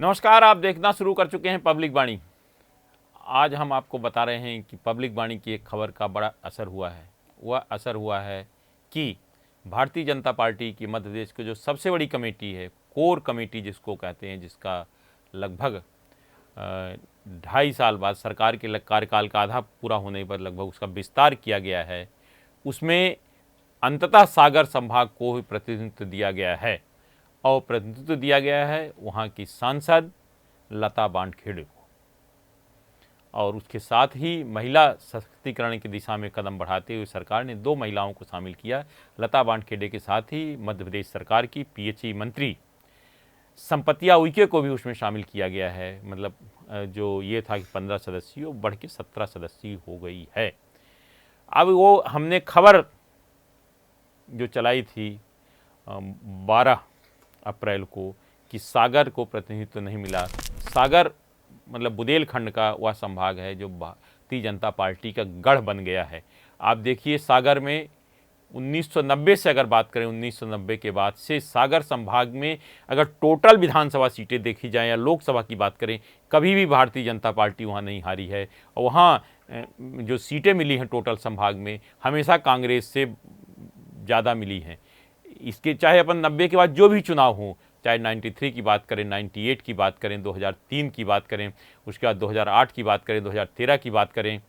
नमस्कार, आप देखना शुरू कर चुके हैं पब्लिक वाणी। आज हम आपको बता रहे हैं कि पब्लिक वाणी की एक खबर का बड़ा असर हुआ है। वह असर हुआ है कि भारतीय जनता पार्टी की मध्य प्रदेश की जो सबसे बड़ी कमेटी है, कोर कमेटी जिसको कहते हैं, जिसका लगभग 2.5 साल बाद सरकार के कार्यकाल का आधा पूरा होने पर लगभग उसका विस्तार किया गया है, उसमें अंततः सागर संभाग को ही प्रतिनिधित्व दिया गया है और प्रतिनिधित्व दिया गया है वहाँ की सांसद लता बांड-खेड़े को। और उसके साथ ही महिला सशक्तिकरण की दिशा में कदम बढ़ाते हुए सरकार ने 2 महिलाओं को शामिल किया। लता बांड-खेड़े के साथ ही मध्य प्रदेश सरकार की पीएचई मंत्री संपतिया उइके को भी उसमें शामिल किया गया है। मतलब जो ये था कि 15 सदस्यीय वो बढ़ के 17 सदस्यीय हो गई है। अब वो हमने खबर जो चलाई थी 12 अप्रैल को कि सागर को प्रतिनिधित्व नहीं मिला। सागर मतलब बुंदेलखंड का वह संभाग है जो भारतीय जनता पार्टी का गढ़ बन गया है। आप देखिए, सागर में 1990 से अगर बात करें, 1990 के बाद से सागर संभाग में अगर टोटल विधानसभा सीटें देखी जाएं या लोकसभा की बात करें, कभी भी भारतीय जनता पार्टी वहाँ नहीं हारी है। और वहाँ जो सीटें मिली हैं टोटल संभाग में, हमेशा कांग्रेस से ज़्यादा मिली हैं। इसके चाहे अपन 90 के बाद जो भी चुनाव हो, चाहे 93 की बात करें, 98 की बात करें, 2003 की बात करें, उसके बाद 2008 की बात करें, 2013 की बात करें,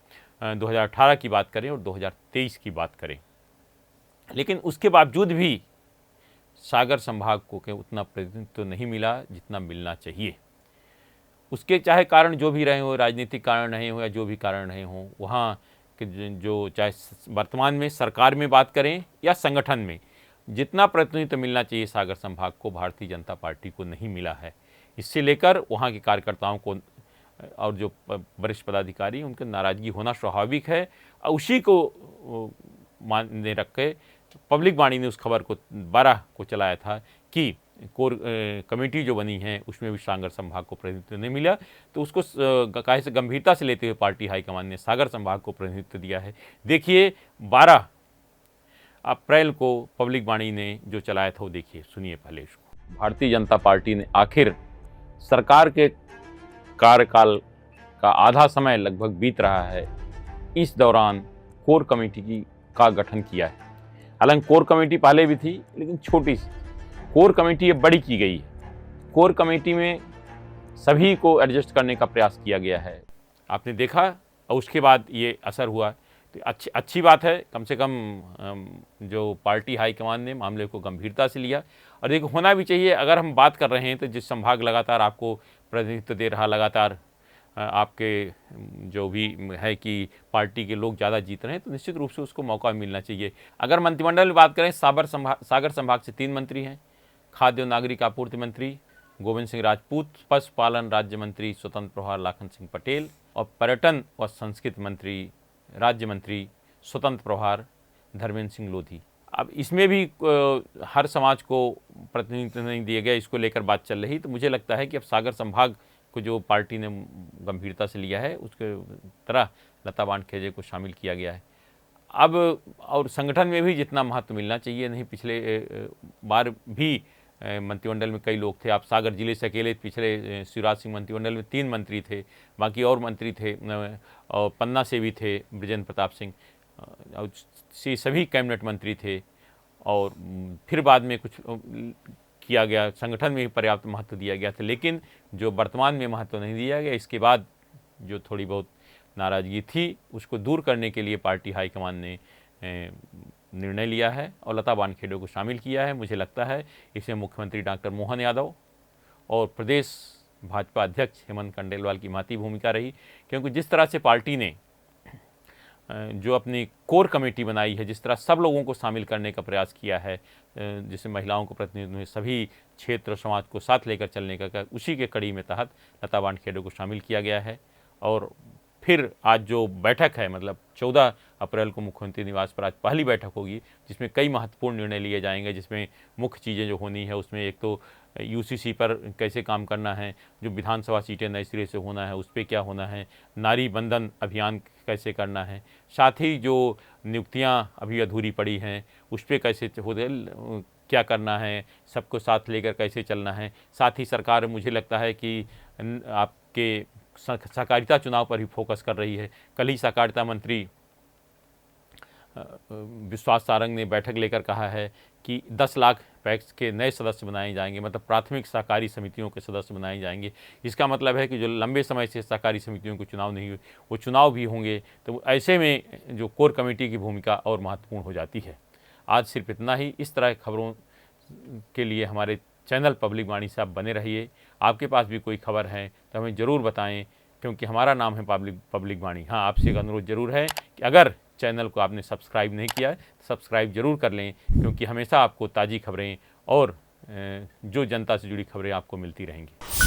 2018 की बात करें और 2023 की बात करें, लेकिन उसके बावजूद भी सागर संभाग को के उतना प्रतिनिधित्व नहीं मिला जितना मिलना चाहिए। उसके चाहे कारण जो भी रहे हो, राजनीतिक कारण रहे हो या जो भी कारण रहे हों, वहाँ के जो चाहे वर्तमान में सरकार में बात करें या संगठन में, जितना प्रतिनिधित्व मिलना चाहिए सागर संभाग को, भारतीय जनता पार्टी को नहीं मिला है। इससे लेकर वहाँ के कार्यकर्ताओं को और जो वरिष्ठ पदाधिकारी उनकी नाराज़गी होना स्वाभाविक है। उसी को मानने रख के पब्लिक वाणी ने उस खबर को 12 को चलाया था कि कोर कमेटी जो बनी है उसमें भी सागर संभाग को प्रतिनिधित्व नहीं मिला, तो उसको काहे से गंभीरता से लेते हुए पार्टी हाईकमान ने सागर संभाग को प्रतिनिधित्व दिया है। देखिए, 12 अप्रैल को पब्लिक वाणी ने जो चलाया था वो देखिए, सुनिए पहले इसको। भारतीय जनता पार्टी ने आखिर सरकार के कार्यकाल का आधा समय लगभग बीत रहा है, इस दौरान कोर कमेटी का गठन किया है। हालांकि कोर कमेटी पहले भी थी, लेकिन छोटी सी कोर कमेटी अब बड़ी की गई है। कोर कमेटी में सभी को एडजस्ट करने का प्रयास किया गया है, आपने देखा, और उसके बाद ये असर हुआ। तो अच्छी बात है, कम से कम जो पार्टी हाईकमान ने मामले को गंभीरता से लिया। और देखो, होना भी चाहिए। अगर हम बात कर रहे हैं तो जिस संभाग लगातार आपको प्रतिनिधित्व दे रहा, लगातार आपके जो भी है कि पार्टी के लोग ज़्यादा जीत रहे हैं, तो निश्चित रूप से उसको मौका मिलना चाहिए। अगर मंत्रिमंडल में बात करें, सागर संभाग से 3 मंत्री हैं। खाद्य और नागरिक आपूर्ति मंत्री गोविंद सिंह राजपूत, पशुपालन राज्य मंत्री स्वतंत्र प्रभार लाखन सिंह पटेल और पर्यटन व संस्कृति मंत्री राज्य मंत्री स्वतंत्र प्रभार धर्मेंद्र सिंह लोधी। अब इसमें भी हर समाज को प्रतिनिधित्व नहीं दिया गया, इसको लेकर बात चल रही। तो मुझे लगता है कि अब सागर संभाग को जो पार्टी ने गंभीरता से लिया है, उसके तरह लता बांड-खेड़े को शामिल किया गया है। अब और संगठन में भी जितना महत्व मिलना चाहिए नहीं, पिछले बार भी मंत्रिमंडल में कई लोग थे। आप सागर जिले से अकेले पिछले शिवराज सिंह मंत्रिमंडल में 3 मंत्री थे, बाकी और मंत्री थे, और पन्ना से भी थे बृजेंद्र प्रताप सिंह, और सभी कैबिनेट मंत्री थे। और फिर बाद में कुछ किया गया, संगठन में भी पर्याप्त महत्व दिया गया था, लेकिन जो वर्तमान में महत्व नहीं दिया गया, इसके बाद जो थोड़ी बहुत नाराज़गी थी उसको दूर करने के लिए पार्टी हाईकमान ने निर्णय लिया है और लता बांड-खेड़े को शामिल किया है। मुझे लगता है इसमें मुख्यमंत्री डॉक्टर मोहन यादव और प्रदेश भाजपा अध्यक्ष हेमंत कंडेलवाल की महती भूमिका रही, क्योंकि जिस तरह से पार्टी ने जो अपनी कोर कमेटी बनाई है, जिस तरह सब लोगों को शामिल करने का प्रयास किया है, जिसमें महिलाओं को प्रतिनिधित्व, सभी क्षेत्र समाज को साथ लेकर चलने का, उसी के कड़ी में तहत लता बांड-खेड़े को शामिल किया गया है। और फिर आज जो बैठक है, मतलब 14 अप्रैल को मुख्यमंत्री निवास पर आज पहली बैठक होगी, जिसमें कई महत्वपूर्ण निर्णय लिए जाएंगे। जिसमें मुख्य चीज़ें जो होनी है, उसमें एक तो यूसीसी पर कैसे काम करना है, जो विधानसभा सीटें नए सिरे से होना है उस पर क्या होना है, नारी बंधन अभियान कैसे करना है, साथ ही जो नियुक्तियां अभी अधूरी पड़ी हैं उस पर कैसे हो, क्या करना है, सबको साथ लेकर कैसे चलना है। साथ ही सरकार मुझे लगता है कि आपके सहकारिता चुनाव पर ही फोकस कर रही है। कल ही सहकारिता मंत्री विश्वास सारंग ने बैठक लेकर कहा है कि 10 लाख पैक्स के नए सदस्य बनाए जाएंगे, मतलब प्राथमिक सहकारी समितियों के सदस्य बनाए जाएंगे। इसका मतलब है कि जो लंबे समय से सहकारी समितियों को चुनाव नहीं हुए वो चुनाव भी होंगे। तो ऐसे में जो कोर कमेटी की भूमिका और महत्वपूर्ण हो जाती है। आज सिर्फ इतना ही। इस तरह खबरों के लिए हमारे चैनल पब्लिक वाणी से आप बने रहिए। आपके पास भी कोई खबर है तो हमें ज़रूर बताएं, क्योंकि हमारा नाम है पब्लिक वाणी। हाँ, आपसे एक अनुरोध ज़रूर है कि अगर चैनल को आपने सब्सक्राइब नहीं किया है तो सब्सक्राइब ज़रूर कर लें, क्योंकि हमेशा आपको ताज़ी खबरें और जो जनता से जुड़ी खबरें आपको मिलती रहेंगी।